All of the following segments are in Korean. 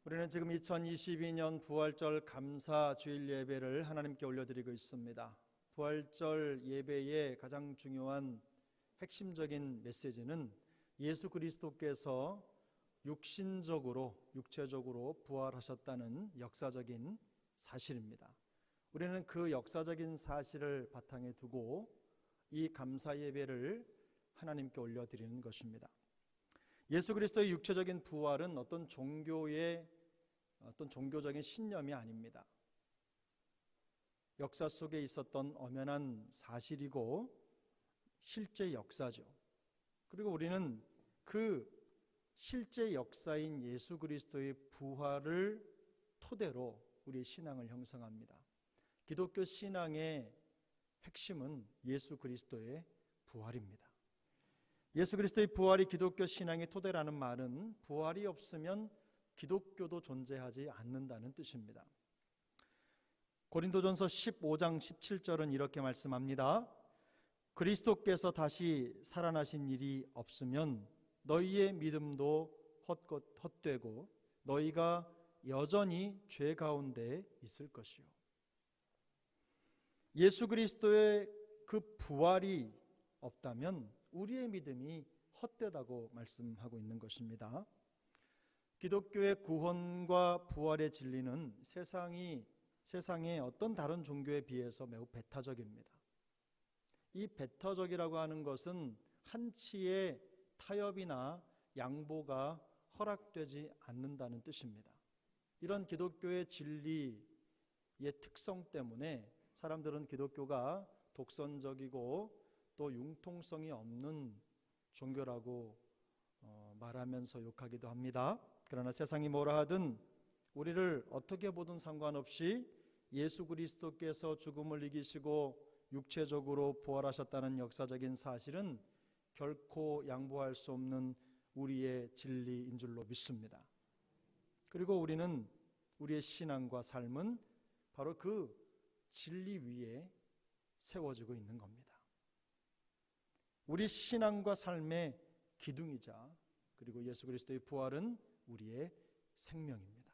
우리는 지금 2022년 부활절 감사 주일 예배를 하나님께 올려드리고 있습니다. 부활절 예배의 가장 중요한 핵심적인 메시지는 예수 그리스도께서 육체적으로 부활하셨다는 역사적인 사실입니다. 우리는 그 역사적인 사실을 바탕에 두고 이 감사 예배를 하나님께 올려드리는 것입니다. 예수 그리스도의 육체적인 부활은 어떤 종교적인 신념이 아닙니다. 역사 속에 있었던 엄연한 사실이고 실제 역사죠. 그리고 우리는 그 실제 역사인 예수 그리스도의 부활을 토대로 우리의 신앙을 형성합니다. 기독교 신앙의 핵심은 예수 그리스도의 부활입니다. 예수 그리스도의 부활이 기독교 신앙의 토대라는 말은 부활이 없으면 기독교도 존재하지 않는다는 뜻입니다. 고린도전서 15장 17절은 이렇게 말씀합니다. 그리스도께서 다시 살아나신 일이 없으면 너희의 믿음도 헛되고 너희가 여전히 죄 가운데 있을 것이요. 예수 그리스도의 그 부활이 없다면 우리의 믿음이 헛되다고 말씀하고 있는 것입니다. 기독교의 구원과 부활의 진리는 세상의 어떤 다른 종교에 비해서 매우 배타적입니다. 이 배타적이라고 하는 것은 한치의 타협이나 양보가 허락되지 않는다는 뜻입니다. 이런 기독교의 진리의 특성 때문에 사람들은 기독교가 독선적이고 또 융통성이 없는 종교라고 말하면서 욕하기도 합니다. 그러나 세상이 뭐라 하든 우리를 어떻게 보든 상관없이 예수 그리스도께서 죽음을 이기시고 육체적으로 부활하셨다는 역사적인 사실은 결코 양보할 수 없는 우리의 진리인 줄로 믿습니다. 그리고 우리는 우리의 신앙과 삶은 바로 그 진리 위에 세워지고 있는 겁니다. 우리 신앙과 삶의 기둥이자 그리고 예수 그리스도의 부활은 우리의 생명입니다.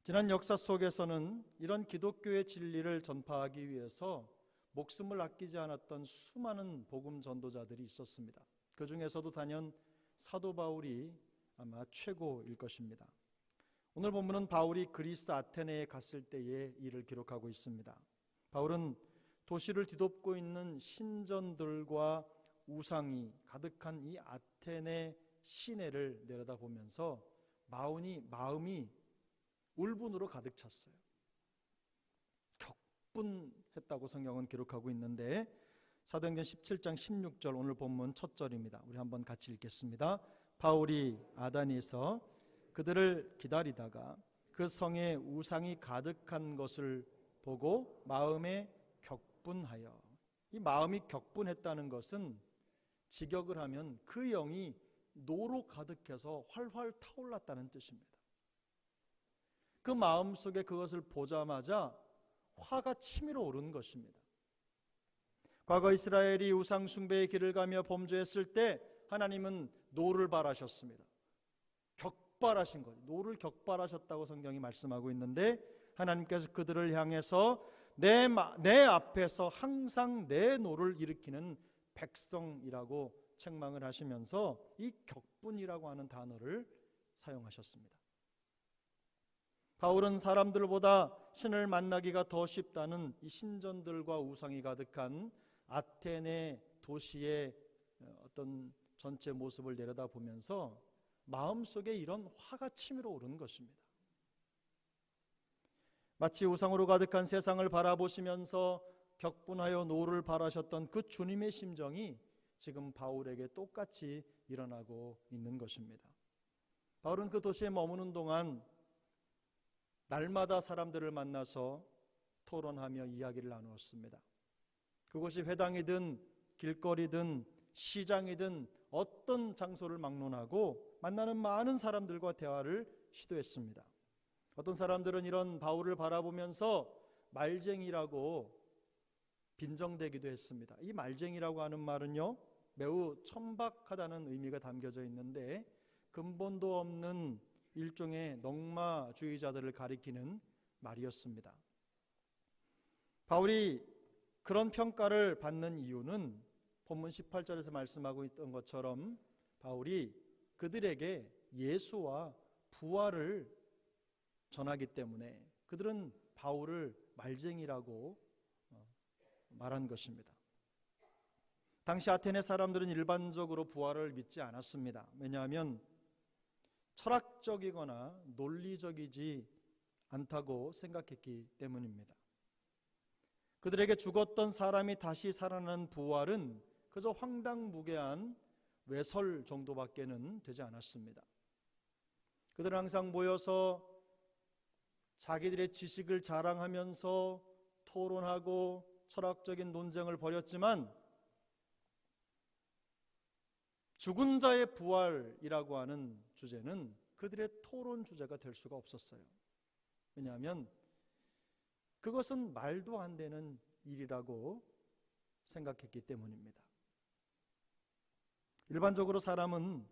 지난 역사 속에서는 이런 기독교의 진리를 전파하기 위해서 목숨을 아끼지 않았던 수많은 복음 전도자들이 있었습니다. 그 중에서도 단연 사도 바울이 아마 최고일 것입니다. 오늘 본문은 바울이 그리스 아테네에 갔을 때의 일을 기록하고 있습니다. 바울은 도시를 뒤덮고 있는 신전들과 우상이 가득한 이 아테네 시내를 내려다보면서 마음이 울분으로 가득 찼어요. 격분했다고 성경은 기록하고 있는데 사도행전 17장 16절 오늘 본문 첫 절입니다. 우리 한번 같이 읽겠습니다. 바울이 아다니에서 그들을 기다리다가 그 성에 우상이 가득한 것을 보고 마음에 격분하여, 이 마음이 격분했다는 것은 직역을 하면 그 영이 노로 가득해서 활활 타올랐다는 뜻입니다. 그 마음속에 그것을 보자마자 화가 치밀어 오른 것입니다. 과거 이스라엘이 우상 숭배의 길을 가며 범죄했을 때 하나님은 노를 발하셨습니다. 격발하신 거예요. 노를 격발하셨다고 성경이 말씀하고 있는데 하나님께서 그들을 향해서 내 앞에서 항상 내 노를 일으키는 백성이라고 책망을 하시면서 이 격분이라고 하는 단어를 사용하셨습니다. 바울은 사람들보다 신을 만나기가 더 쉽다는 이 신전들과 우상이 가득한 아테네 도시의 어떤 전체 모습을 내려다보면서 마음속에 이런 화가 치밀어 오르는 것입니다. 마치 우상으로 가득한 세상을 바라보시면서 격분하여 노를 발하셨던 그 주님의 심정이 지금 바울에게 똑같이 일어나고 있는 것입니다. 바울은 그 도시에 머무는 동안 날마다 사람들을 만나서 토론하며 이야기를 나누었습니다. 그곳이 회당이든 길거리든 시장이든 어떤 장소를 막론하고 만나는 많은 사람들과 대화를 시도했습니다. 어떤 사람들은 이런 바울을 바라보면서 말쟁이라고 빈정대기도 했습니다. 이 말쟁이라고 하는 말은요, 매우 천박하다는 의미가 담겨져 있는데 근본도 없는 일종의 넉마주의자들을 가리키는 말이었습니다. 바울이 그런 평가를 받는 이유는 본문 18절에서 말씀하고 있던 것처럼 바울이 그들에게 예수와 부활을 전하기 때문에 그들은 바울을 말쟁이라고 말한 것입니다. 당시 아테네 사람들은 일반적으로 부활을 믿지 않았습니다. 왜냐하면 철학적이거나 논리적이지 않다고 생각했기 때문입니다. 그들에게 죽었던 사람이 다시 살아나는 부활은 그저 황당무계한 외설 정도밖에는 되지 않았습니다. 그들은 항상 모여서 자기들의 지식을 자랑하면서 토론하고 철학적인 논쟁을 벌였지만 죽은 자의 부활이라고 하는 주제는 그들의 토론 주제가 될 수가 없었어요. 왜냐하면 그것은 말도 안 되는 일이라고 생각했기 때문입니다. 일반적으로 사람은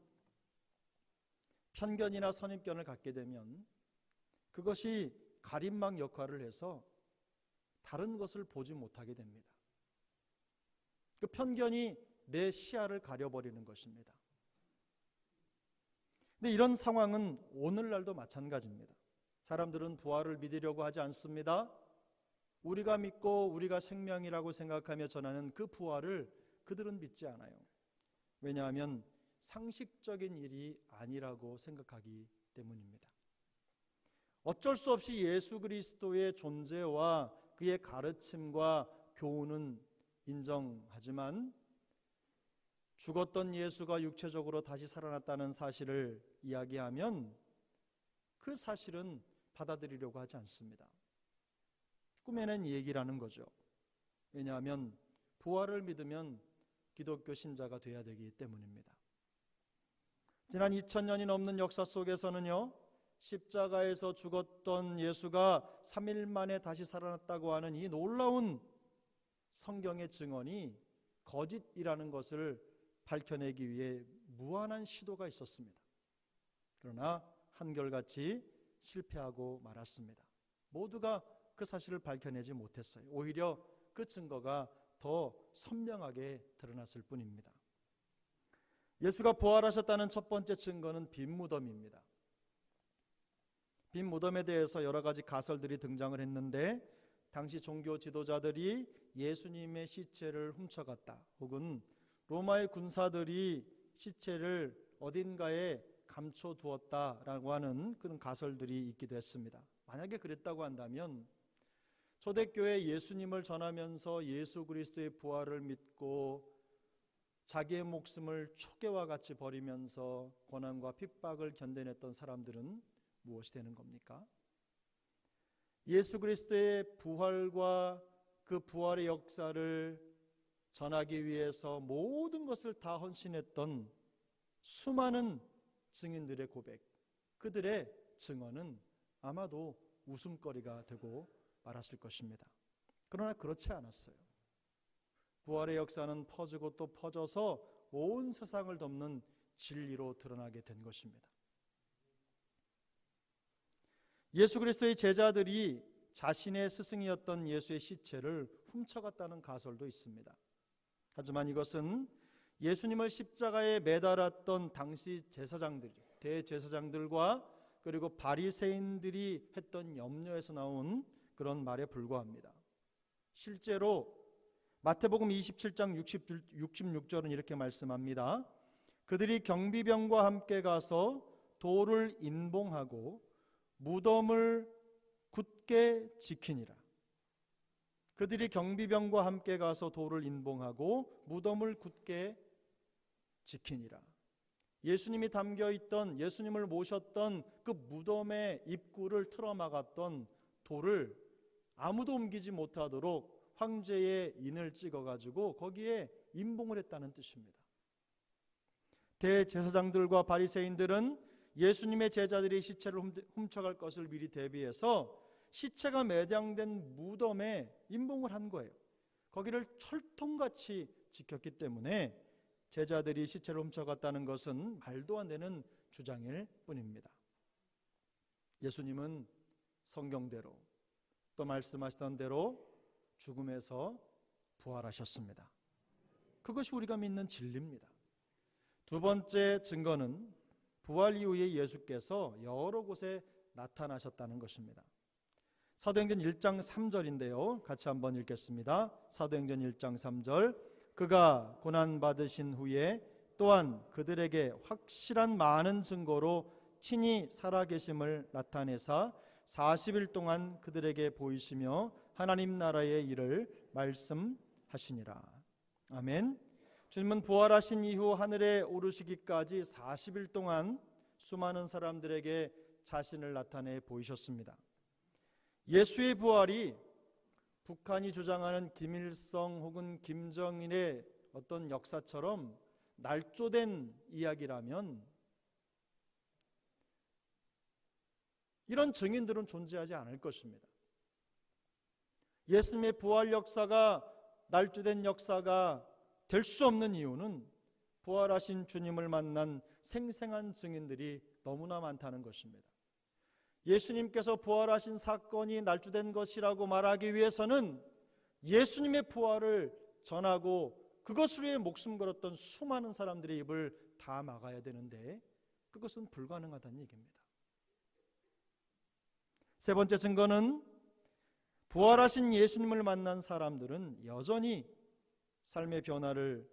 편견이나 선입견을 갖게 되면 그것이 가림막 역할을 해서 다른 것을 보지 못하게 됩니다. 그 편견이 내 시야를 가려버리는 것입니다. 근데 이런 상황은 오늘날도 마찬가지입니다. 사람들은 부활을 믿으려고 하지 않습니다. 우리가 믿고 우리가 생명이라고 생각하며 전하는 그 부활을 그들은 믿지 않아요. 왜냐하면 상식적인 일이 아니라고 생각하기 때문입니다. 어쩔 수 없이 예수 그리스도의 존재와 그의 가르침과 교훈은 인정하지만 죽었던 예수가 육체적으로 다시 살아났다는 사실을 이야기하면 그 사실은 받아들이려고 하지 않습니다. 꿈에는 얘기라는 거죠. 왜냐하면 부활을 믿으면 기독교 신자가 되어야 되기 때문입니다. 지난 2000년이 넘는 역사 속에서는요, 십자가에서 죽었던 예수가 3일 만에 다시 살아났다고 하는 이 놀라운 성경의 증언이 거짓이라는 것을 밝혀내기 위해 무한한 시도가 있었습니다. 그러나 한결같이 실패하고 말았습니다. 모두가 그 사실을 밝혀내지 못했어요. 오히려 그 증거가 더 선명하게 드러났을 뿐입니다. 예수가 부활하셨다는 첫 번째 증거는 빈 무덤입니다. 빈 무덤에 대해서 여러 가지 가설들이 등장을 했는데 당시 종교 지도자들이 예수님의 시체를 훔쳐갔다, 혹은 로마의 군사들이 시체를 어딘가에 감춰두었다라고 하는 그런 가설들이 있기도 했습니다. 만약에 그랬다고 한다면 초대교회 예수님을 전하면서 예수 그리스도의 부활을 믿고 자기의 목숨을 초계와 같이 버리면서 고난과 핍박을 견뎌냈던 사람들은 무엇이 되는 겁니까? 예수 그리스도의 부활과 그 부활의 역사를 전하기 위해서 모든 것을 다 헌신했던 수많은 증인들의 고백, 그들의 증언은 아마도 웃음거리가 되고 말았을 것입니다. 그러나 그렇지 않았어요. 부활의 역사는 퍼지고 또 퍼져서 온 세상을 덮는 진리로 드러나게 된 것입니다. 예수 그리스도의 제자들이 자신의 스승이었던 예수의 시체를 훔쳐갔다는 가설도 있습니다. 하지만 이것은 예수님을 십자가에 매달았던 당시 제사장들, 대제사장들과 그리고 바리새인들이 했던 염려에서 나온 그런 말에 불과합니다. 실제로 마태복음 27장 66절은 이렇게 말씀합니다. 그들이 경비병과 함께 가서 돌을 인봉하고 무덤을 굳게 지키니라. 그들이 경비병과 함께 가서 돌을 인봉하고 무덤을 굳게 지키니라. 예수님이 담겨있던, 예수님을 모셨던 그 무덤의 입구를 틀어막았던 돌을 아무도 옮기지 못하도록 황제의 인을 찍어가지고 거기에 인봉을 했다는 뜻입니다. 대제사장들과 바리새인들은 예수님의 제자들이 시체를 훔쳐갈 것을 미리 대비해서 시체가 매장된 무덤에 인봉을 한 거예요. 거기를 철통같이 지켰기 때문에 제자들이 시체를 훔쳐갔다는 것은 말도 안 되는 주장일 뿐입니다. 예수님은 성경대로 또 말씀하시던 대로 죽음에서 부활하셨습니다. 그것이 우리가 믿는 진리입니다. 두 번째 증거는 부활 이후에 예수께서 여러 곳에 나타나셨다는 것입니다. 사도행전 1장 3절인데요. 같이 한번 읽겠습니다. 사도행전 1장 3절. 그가 고난받으신 후에 또한 그들에게 확실한 많은 증거로 친히 살아계심을 나타내사 40일 동안 그들에게 보이시며 하나님 나라의 일을 말씀하시니라. 아멘. 주님은 부활하신 이후 하늘에 오르시기까지 40일 동안 수많은 사람들에게 자신을 나타내 보이셨습니다. 예수의 부활이 북한이 주장하는 김일성 혹은 김정일의 어떤 역사처럼 날조된 이야기라면 이런 증인들은 존재하지 않을 것입니다. 예수님의 부활 역사가 날조된 역사가 될 수 없는 이유는 부활하신 주님을 만난 생생한 증인들이 너무나 많다는 것입니다. 예수님께서 부활하신 사건이 날조된 것이라고 말하기 위해서는 예수님의 부활을 전하고 그것을 위해 목숨 걸었던 수많은 사람들의 입을 다 막아야 되는데 그것은 불가능하다는 얘기입니다. 세 번째 증거는 부활하신 예수님을 만난 사람들은 여전히 삶의 변화를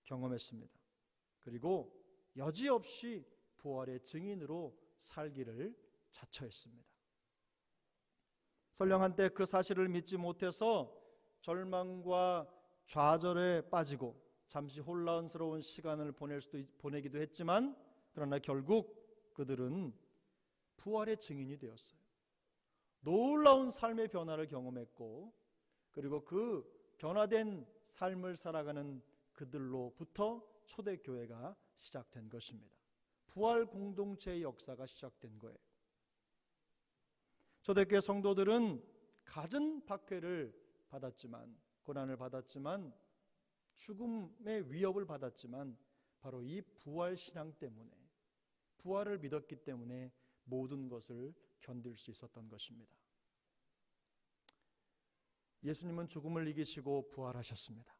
경험했습니다. 그리고 여지없이 부활의 증인으로 살기를 자처했습니다. 설령 한때 그 사실을 믿지 못해서 절망과 좌절에 빠지고 잠시 혼란스러운 시간을 보내기도 했지만 그러나 결국 그들은 부활의 증인이 되었어요. 놀라운 삶의 변화를 경험했고 그리고 그 변화된 삶을 살아가는 그들로부터 초대교회가 시작된 것입니다. 부활 공동체의 역사가 시작된 거예요. 초대교회 성도들은 갖은 박해를 받았지만 고난을 받았지만 죽음의 위협을 받았지만 바로 이 부활 신앙 때문에 부활을 믿었기 때문에 모든 것을 견딜 수 있었던 것입니다. 예수님은 죽음을 이기시고 부활하셨습니다.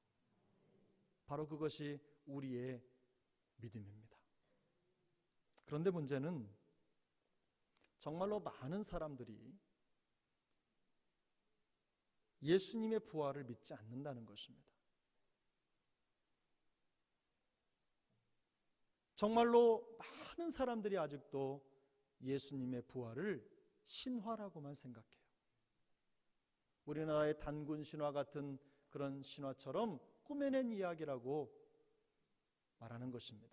바로 그것이 우리의 믿음입니다. 그런데 문제는 정말로 많은 사람들이 예수님의 부활을 믿지 않는다는 것입니다. 정말로 많은 사람들이 아직도 예수님의 부활을 신화라고만 생각해요. 우리나라의 단군 신화 같은 그런 신화처럼 꾸며낸 이야기라고 말하는 것입니다.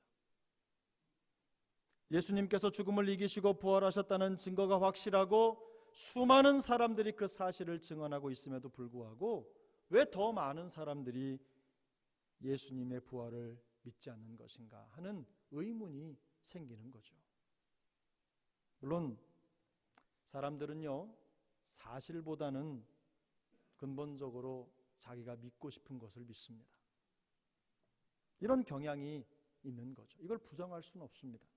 예수님께서 죽음을 이기시고 부활하셨다는 증거가 확실하고 수많은 사람들이 그 사실을 증언하고 있음에도 불구하고 왜 더 많은 사람들이 예수님의 부활을 믿지 않는 것인가 하는 의문이 생기는 거죠. 물론 사람들은요, 사실보다는 근본적으로 자기가 믿고 싶은 것을 믿습니다. 이런 경향이 있는 거죠. 이걸 부정할 수는 없습니다.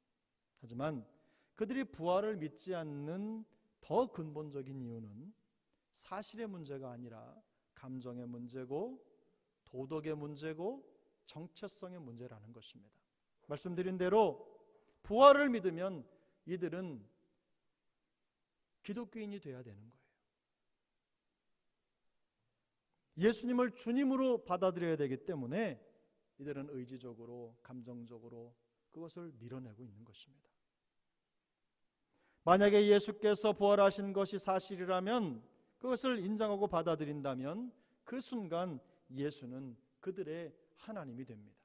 하지만 그들이 부활을 믿지 않는 더 근본적인 이유는 사실의 문제가 아니라 감정의 문제고 도덕의 문제고 정체성의 문제라는 것입니다. 말씀드린 대로 부활을 믿으면 이들은 기독교인이 되어야 되는 거예요. 예수님을 주님으로 받아들여야 되기 때문에 이들은 의지적으로 감정적으로 그것을 밀어내고 있는 것입니다. 만약에 예수께서 부활하신 것이 사실이라면 그것을 인정하고 받아들인다면 그 순간 예수는 그들의 하나님이 됩니다.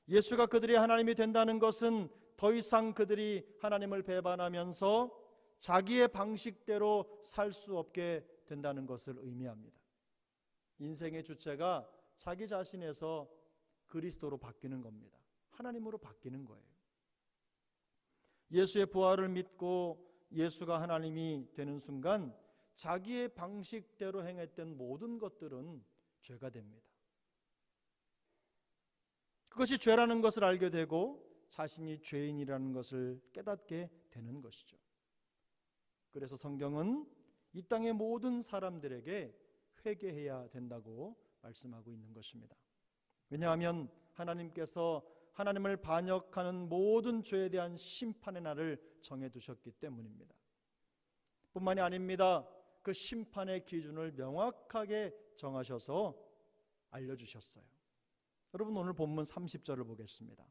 예수가 그들의 하나님이 된다는 것은 더 이상 그들이 하나님을 배반하면서 자기의 방식대로 살 수 없게 된다는 것을 의미합니다. 인생의 주체가 자기 자신에서 그리스도로 바뀌는 겁니다. 하나님으로 바뀌는 거예요. 예수의 부활을 믿고 예수가 하나님이 되는 순간 자기의 방식대로 행했던 모든 것들은 죄가 됩니다. 그것이 죄라는 것을 알게 되고 자신이 죄인이라는 것을 깨닫게 되는 것이죠. 그래서 성경은 이 땅의 모든 사람들에게 회개해야 된다고 말씀하고 있는 것입니다. 왜냐하면 하나님께서 하나님을 반역하는 모든 죄에 대한 심판의 날을 정해두셨기 때문입니다. 뿐만이 아닙니다. 그 심판의 기준을 명확하게 정하셔서 알려주셨어요. 여러분, 오늘 본문 30절을 보겠습니다.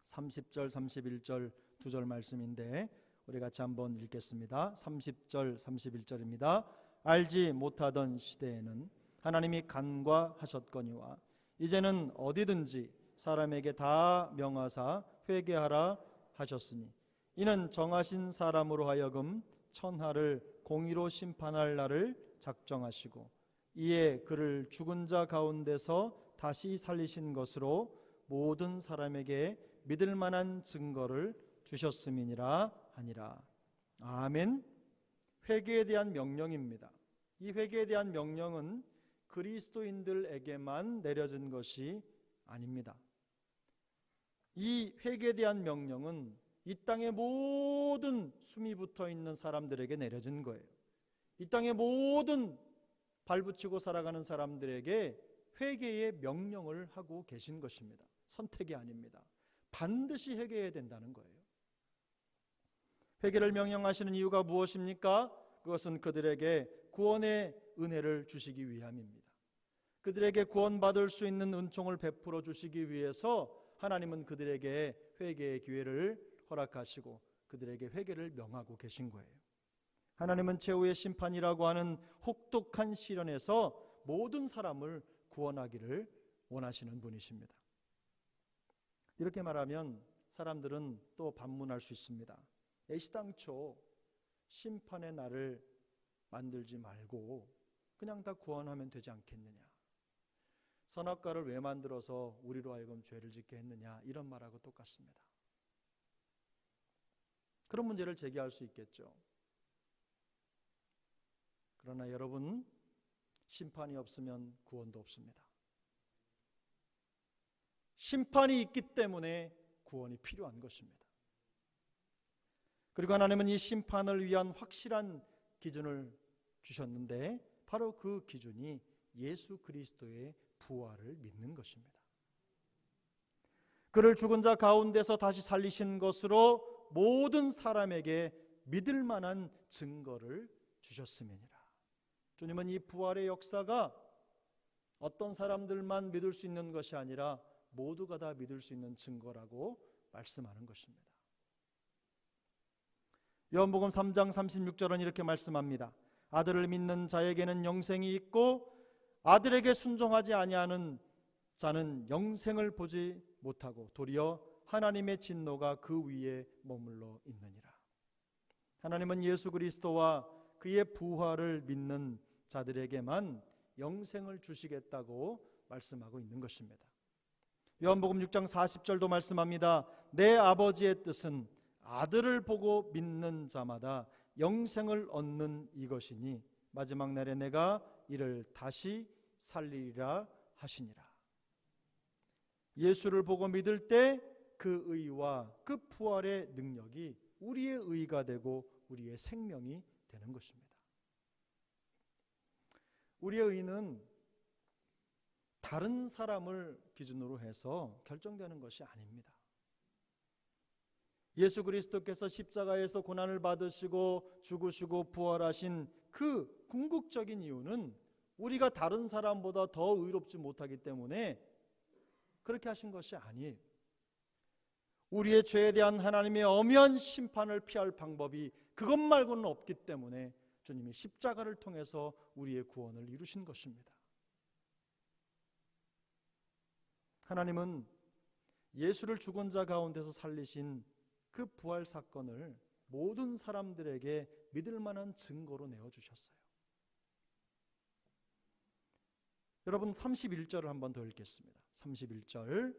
30절, 31절 두 절 말씀인데 우리 같이 한번 읽겠습니다. 30절, 31절입니다. 알지 못하던 시대에는 하나님이 간과하셨거니와 이제는 어디든지 사람에게 다 명하사 회개하라 하셨으니 이는 정하신 사람으로 하여금 천하를 공의로 심판할 날을 작정하시고 이에 그를 죽은 자 가운데서 다시 살리신 것으로 모든 사람에게 믿을 만한 증거를 주셨음이니라 하니라. 아멘. 회개에 대한 명령입니다. 이 회개에 대한 명령은 그리스도인들에게만 내려진 것이 아닙니다. 이 회개에 대한 명령은 이 땅의 모든 숨이 붙어 있는 사람들에게 내려진 거예요. 이 땅의 모든 발붙이고 살아가는 사람들에게 회개의 명령을 하고 계신 것입니다. 선택이 아닙니다. 반드시 회개해야 된다는 거예요. 회개를 명령하시는 이유가 무엇입니까? 그것은 그들에게 구원의 은혜를 주시기 위함입니다. 그들에게 구원받을 수 있는 은총을 베풀어 주시기 위해서 하나님은 그들에게 회개의 기회를 허락하시고 그들에게 회개를 명하고 계신 거예요. 하나님은 최후의 심판이라고 하는 혹독한 시련에서 모든 사람을 구원하기를 원하시는 분이십니다. 이렇게 말하면 사람들은 또 반문할 수 있습니다. 애시당초 심판의 날을 만들지 말고 그냥 다 구원하면 되지 않겠느냐, 선악과를 왜 만들어서 우리로 하여금 죄를 짓게 했느냐, 이런 말하고 똑같습니다. 그런 문제를 제기할 수 있겠죠. 그러나 여러분, 심판이 없으면 구원도 없습니다. 심판이 있기 때문에 구원이 필요한 것입니다. 그리고 하나님은 이 심판을 위한 확실한 기준을 주셨는데 바로 그 기준이 예수 그리스도의 부활을 믿는 것입니다. 그를 죽은 자 가운데서 다시 살리신 것으로 모든 사람에게 믿을 만한 증거를 주셨음이니라. 주님은 이 부활의 역사가 어떤 사람들만 믿을 수 있는 것이 아니라 모두가 다 믿을 수 있는 증거라고 말씀하는 것입니다. 요한복음 3장 36절은 이렇게 말씀합니다. 아들을 믿는 자에게는 영생이 있고 아들에게 순종하지 아니하는 자는 영생을 보지 못하고 도리어 하나님의 진노가 그 위에 머물러 있느니라. 하나님은 예수 그리스도와 그의 부활을 믿는 자들에게만 영생을 주시겠다고 말씀하고 있는 것입니다. 요한복음 6장 40절도 말씀합니다. 내 아버지의 뜻은 아들을 보고 믿는 자마다 영생을 얻는 이것이니 마지막 날에 내가 이를 다시 살리리라 하시니라. 예수를 보고 믿을 때 그 의와 그 부활의 능력이 우리의 의가 되고 우리의 생명이 되는 것입니다. 우리의 의는 다른 사람을 기준으로 해서 결정되는 것이 아닙니다. 예수 그리스도께서 십자가에서 고난을 받으시고 죽으시고 부활하신 그 궁극적인 이유는 우리가 다른 사람보다 더 의롭지 못하기 때문에 그렇게 하신 것이 아니에요. 우리의 죄에 대한 하나님의 엄연 심판을 피할 방법이 그것 말고는 없기 때문에 주님이 십자가를 통해서 우리의 구원을 이루신 것입니다. 하나님은 예수를 죽은 자 가운데서 살리신 그 부활 사건을 모든 사람들에게 믿을 만한 증거로 내어주셨어요. 여러분, 31절을 한 번 더 읽겠습니다. 31절.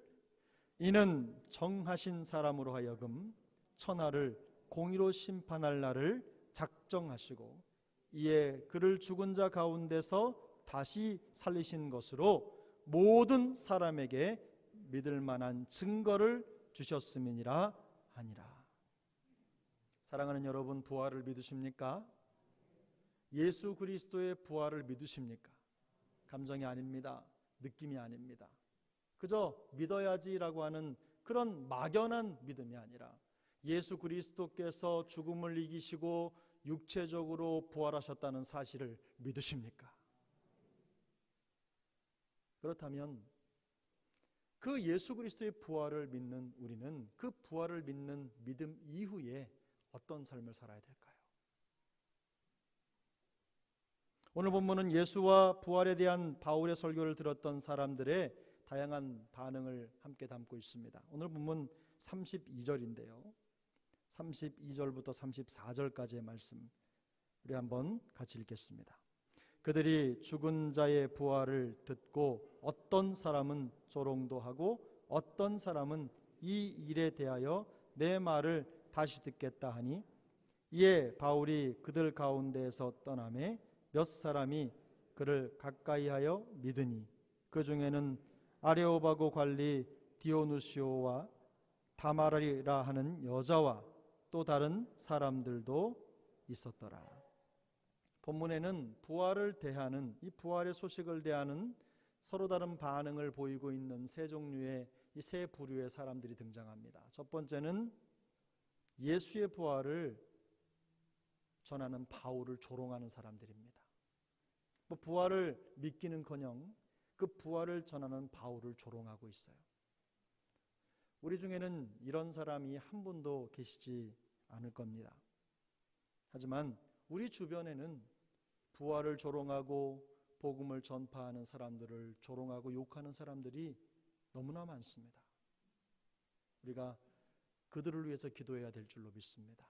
이는 정하신 사람으로 하여금 천하를 공의로 심판할 날을 작정하시고 이에 그를 죽은 자 가운데서 다시 살리신 것으로 모든 사람에게 믿을 만한 증거를 주셨음이니라 하니라. 사랑하는 여러분, 부활을 믿으십니까? 예수 그리스도의 부활을 믿으십니까? 감정이 아닙니다. 느낌이 아닙니다. 그저 믿어야지라고 하는 그런 막연한 믿음이 아니라 예수 그리스도께서 죽음을 이기시고 육체적으로 부활하셨다는 사실을 믿으십니까? 그렇다면 그 예수 그리스도의 부활을 믿는 우리는 그 부활을 믿는 믿음 이후에 어떤 삶을 살아야 될까요? 오늘 본문은 예수와 부활에 대한 바울의 설교를 들었던 사람들의 다양한 반응을 함께 담고 있습니다. 오늘 본문 32절인데요. 32절부터 34절까지의 말씀 우리 한번 같이 읽겠습니다. 그들이 죽은 자의 부활을 듣고 어떤 사람은 조롱도 하고 어떤 사람은 이 일에 대하여 내 말을 다시 듣겠다 하니 이에 바울이 그들 가운데에서 떠나매 몇 사람이 그를 가까이하여 믿으니 그 중에는 아레오바고 관리 디오누시오와 다마리라 하는 여자와 또 다른 사람들도 있었더라. 본문에는 부활을 대하는 이 부활의 소식을 대하는 서로 다른 반응을 보이고 있는 세 종류의 이 세 부류의 사람들이 등장합니다. 첫 번째는 예수의 부활을 전하는 바울을 조롱하는 사람들입니다. 부활을 믿기는커녕 그 부활을 전하는 바울을 조롱하고 있어요. 우리 중에는 이런 사람이 한 분도 계시지 않을 겁니다. 하지만 우리 주변에는 부활을 조롱하고 복음을 전파하는 사람들을 조롱하고 욕하는 사람들이 너무나 많습니다. 우리가 그들을 위해서 기도해야 될 줄로 믿습니다.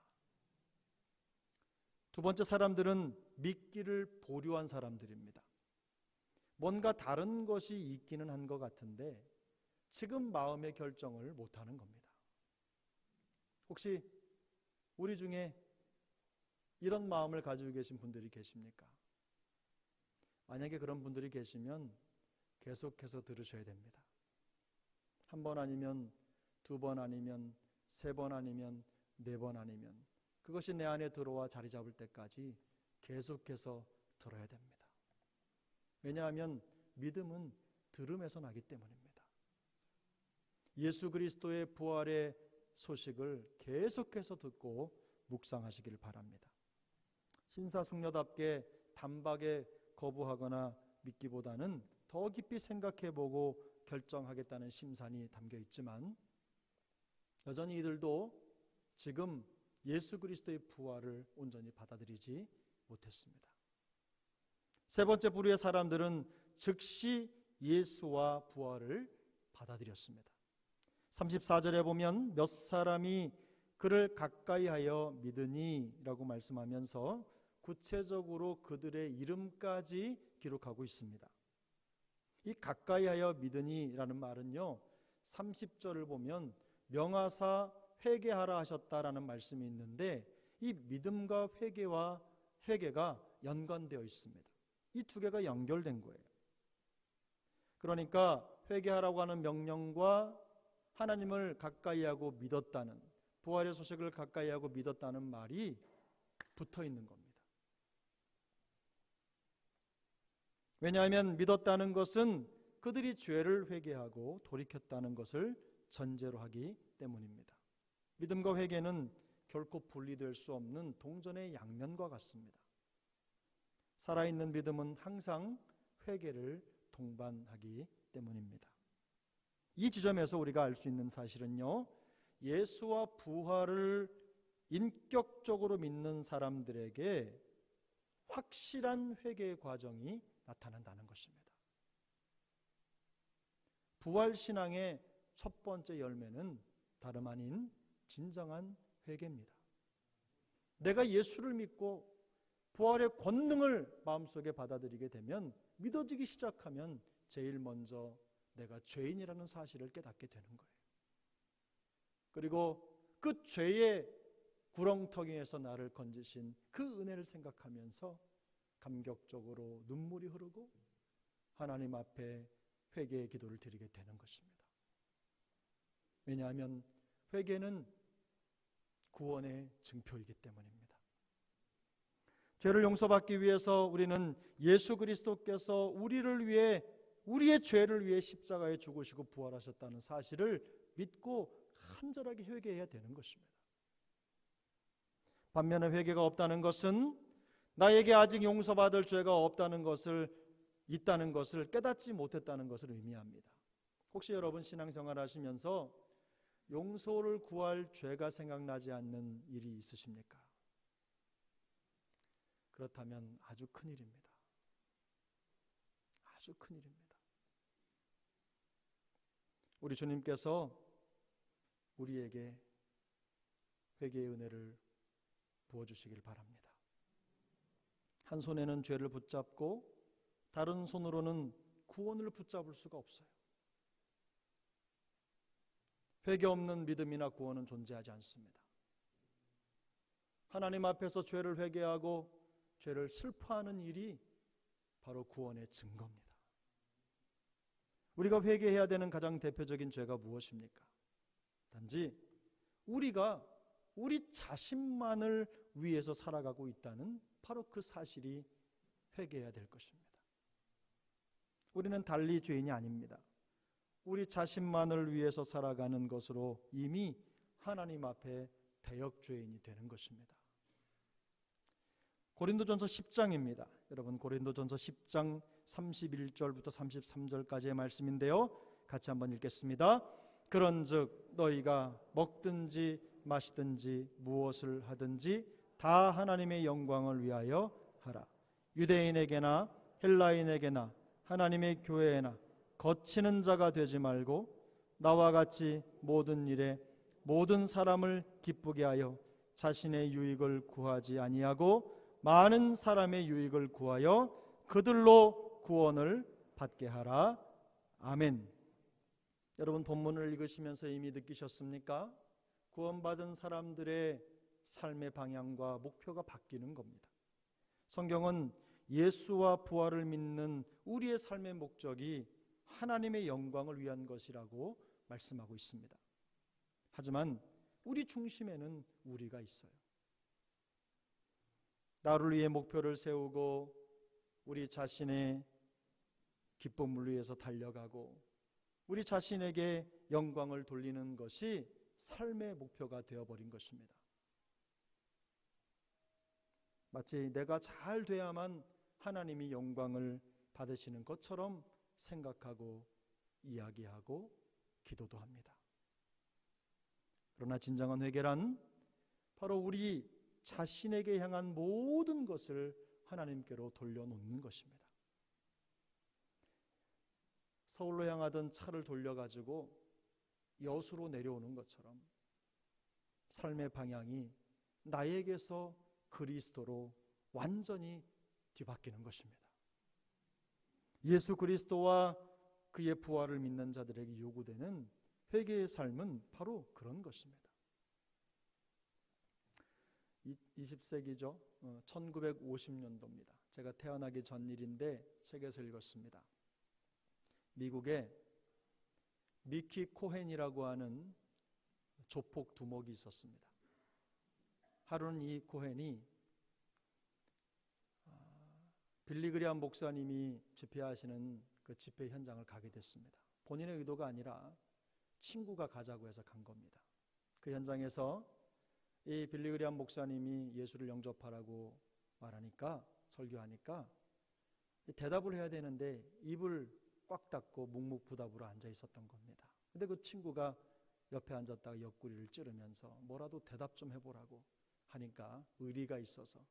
두 번째 사람들은 믿기를 보류한 사람들입니다. 뭔가 다른 것이 있기는 한 것 같은데 지금 마음의 결정을 못하는 겁니다. 혹시 우리 중에 이런 마음을 가지고 계신 분들이 계십니까? 만약에 그런 분들이 계시면 계속해서 들으셔야 됩니다. 한 번 아니면 두 번 아니면 세 번 아니면 네 번 아니면 그것이 내 안에 들어와 자리 잡을 때까지 계속해서 들어야 됩니다. 왜냐하면 믿음은 들음에서 나기 때문입니다. 예수 그리스도의 부활의 소식을 계속해서 듣고 묵상하시기를 바랍니다. 신사숙녀답게 단박에 거부하거나 믿기보다는 더 깊이 생각해보고 결정하겠다는 심산이 담겨 있지만 여전히 이들도 지금 예수 그리스도의 부활을 온전히 받아들이지 못했습니다. 세 번째 부류의 사람들은 즉시 예수와 부활을 받아들였습니다. 34절에 보면 몇 사람이 그를 가까이하여 믿으니 라고 말씀하면서 구체적으로 그들의 이름까지 기록하고 있습니다. 이 가까이하여 믿으니 라는 말은요 30절을 보면 명하사 회개하라 하셨다라는 말씀이 있는데 이 믿음과 회개가 연관되어 있습니다. 이 두 개가 연결된 거예요. 그러니까 회개하라고 하는 명령과 하나님을 가까이하고 믿었다는 부활의 소식을 가까이하고 믿었다는 말이 붙어 있는 겁니다. 왜냐하면 믿었다는 것은 그들이 죄를 회개하고 돌이켰다는 것을 전제로 하기 때문입니다. 믿음과 회개는 결코 분리될 수 없는 동전의 양면과 같습니다. 살아있는 믿음은 항상 회개를 동반하기 때문입니다. 이 지점에서 우리가 알 수 있는 사실은요, 예수와 부활을 인격적으로 믿는 사람들에게 확실한 회개의 과정이 나타난다는 것입니다. 부활신앙의 첫 번째 열매는 다름 아닌 진정한 회개입니다. 내가 예수를 믿고 부활의 권능을 마음속에 받아들이게 되면 믿어지기 시작하면 제일 먼저 내가 죄인이라는 사실을 깨닫게 되는 거예요. 그리고 그 죄의 구렁텅이에서 나를 건지신 그 은혜를 생각하면서 감격적으로 눈물이 흐르고 하나님 앞에 회개의 기도를 드리게 되는 것입니다. 왜냐하면 회개는 구원의 증표이기 때문입니다. 죄를 용서받기 위해서 우리는 예수 그리스도께서 우리를 위해, 우리의 죄를 위해 십자가에 죽으시고 부활하셨다는 사실을 믿고 간절하게 회개해야 되는 것입니다. 반면에 회개가 없다는 것은 나에게 아직 용서받을 죄가 있다는 것을 깨닫지 못했다는 것을 의미합니다. 혹시 여러분 신앙생활 하시면서 용서를 구할 죄가 생각나지 않는 일이 있으십니까? 그렇다면 아주 큰일입니다. 아주 큰일입니다. 우리 주님께서 우리에게 회개의 은혜를 부어주시길 바랍니다. 한 손에는 죄를 붙잡고 다른 손으로는 구원을 붙잡을 수가 없어요. 회개 없는 믿음이나 구원은 존재하지 않습니다. 하나님 앞에서 죄를 회개하고 죄를 슬퍼하는 일이 바로 구원의 증거입니다. 우리가 회개해야 되는 가장 대표적인 죄가 무엇입니까? 단지 우리가 우리 자신만을 위해서 살아가고 있다는 바로 그 사실이 회개해야 될 것입니다. 우리는 달리 죄인이 아닙니다. 우리 자신만을 위해서 살아가는 것으로 이미 하나님 앞에 대역죄인이 되는 것입니다. 고린도전서 10장입니다. 여러분 고린도전서 10장 31절부터 33절까지의 말씀인데요. 같이 한번 읽겠습니다. 그런즉 너희가 먹든지 마시든지 무엇을 하든지 다 하나님의 영광을 위하여 하라. 유대인에게나 헬라인에게나 하나님의 교회에나 거치는 자가 되지 말고 나와 같이 모든 일에 모든 사람을 기쁘게 하여 자신의 유익을 구하지 아니하고 많은 사람의 유익을 구하여 그들로 구원을 받게 하라. 아멘. 여러분 본문을 읽으시면서 이미 느끼셨습니까? 구원받은 사람들의 삶의 방향과 목표가 바뀌는 겁니다. 성경은 예수와 부활을 믿는 우리의 삶의 목적이 하나님의 영광을 위한 것이라고 말씀하고 있습니다. 하지만 우리 중심에는 우리가 있어요. 나를 위해 목표를 세우고 우리 자신의 기쁨을 위해서 달려가고 우리 자신에게 영광을 돌리는 것이 삶의 목표가 되어버린 것입니다. 마치 내가 잘 돼야만 하나님이 영광을 받으시는 것처럼 생각하고 이야기하고 기도도 합니다. 그러나 진정한 회개란 바로 우리 자신에게 향한 모든 것을 하나님께로 돌려놓는 것입니다. 서울로 향하던 차를 돌려가지고 여수로 내려오는 것처럼 삶의 방향이 나에게서 그리스도로 완전히 뒤바뀌는 것입니다. 예수 그리스도와 그의 부활을 믿는 자들에게 요구되는 회개의 삶은 바로 그런 것입니다. 20세기죠. 1950년도입니다. 제가 태어나기 전 일인데 책에서 읽었습니다. 미국에 미키 코헨이라고 하는 조폭 두목이 있었습니다. 하루는 이 코헨이 빌리그리암 목사님이 집회하시는 그 집회 현장을 가게 됐습니다. 본인의 의도가 아니라 친구가 가자고 해서 간 겁니다. 그 현장에서 이 빌리그리암 목사님이 예수를 영접하라고 말하니까, 설교하니까 대답을 해야 되는데 입을 꽉 닫고 묵묵부답으로 앉아 있었던 겁니다. 근데 그 친구가 옆에 앉았다가 옆구리를 찌르면서 뭐라도 대답 좀 해보라고 하니까 의리가 있어서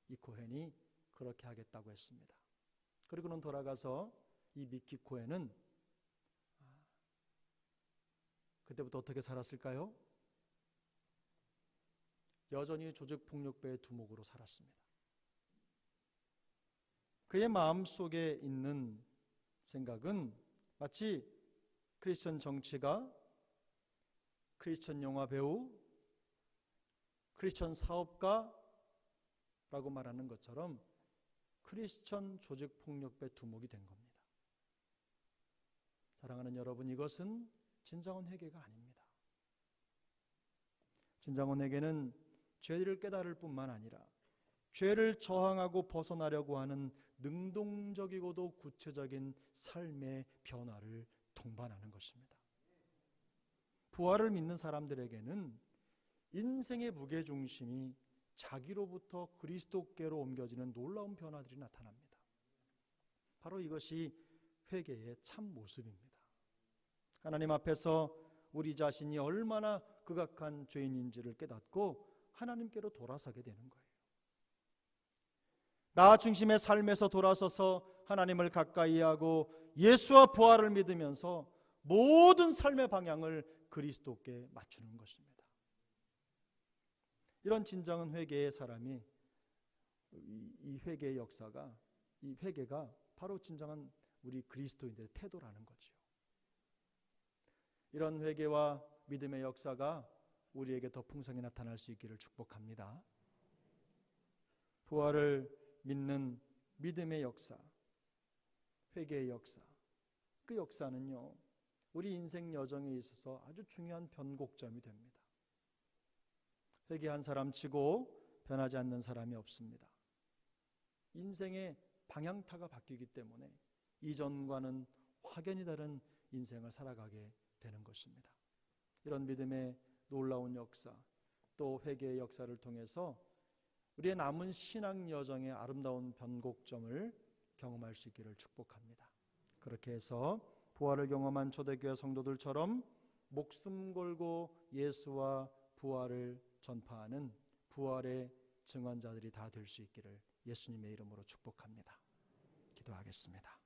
이 코헨이 그렇게 하겠다고 했습니다. 그리고는 돌아가서 이 미키 코헨은 그때부터 어떻게 살았을까요? 여전히 조직폭력배의 두목으로 살았습니다. 그의 마음속에 있는 생각은 마치 크리스천 정치가, 크리스천 영화 배우, 크리스천 사업가라고 말하는 것처럼 크리스천 조직폭력배 두목이 된 겁니다. 사랑하는 여러분, 이것은 진정한 회개가 아닙니다. 진정원에게는 죄를 깨달을 뿐만 아니라 죄를 저항하고 벗어나려고 하는 능동적이고도 구체적인 삶의 변화를 동반하는 것입니다. 부활을 믿는 사람들에게는 인생의 무게중심이 자기로부터 그리스도께로 옮겨지는 놀라운 변화들이 나타납니다. 바로 이것이 회개의 참 모습입니다. 하나님 앞에서 우리 자신이 얼마나 극악한 죄인인지를 깨닫고 하나님께로 돌아서게 되는 거예요. 나 중심의 삶에서 돌아서서 하나님을 가까이 하고 예수와 부활을 믿으면서 모든 삶의 방향을 그리스도께 맞추는 것입니다. 이런 진정한 회개의 사람이, 이 회개의 역사가, 이 회개가 바로 진정한 우리 그리스도인들의 태도라는 거죠. 이런 회개와 믿음의 역사가 우리에게 더 풍성히 나타날 수 있기를 축복합니다. 부활을 믿는 믿음의 역사, 회개의 역사, 그 역사는요, 우리 인생 여정에 있어서 아주 중요한 변곡점이 됩니다. 회개한 사람 치고 변하지 않는 사람이 없습니다. 인생의 방향타가 바뀌기 때문에 이전과는 확연히 다른 인생을 살아가게 되는 것입니다. 이런 믿음의 놀라운 역사, 또 회개의 역사를 통해서 우리의 남은 신앙 여정의 아름다운 변곡점을 경험할 수 있기를 축복합니다. 그렇게 해서 부활을 경험한 초대교회 성도들처럼 목숨 걸고 예수와 부활을 전파하는 부활의 증언자들이 다 될 수 있기를 예수님의 이름으로 축복합니다. 기도하겠습니다.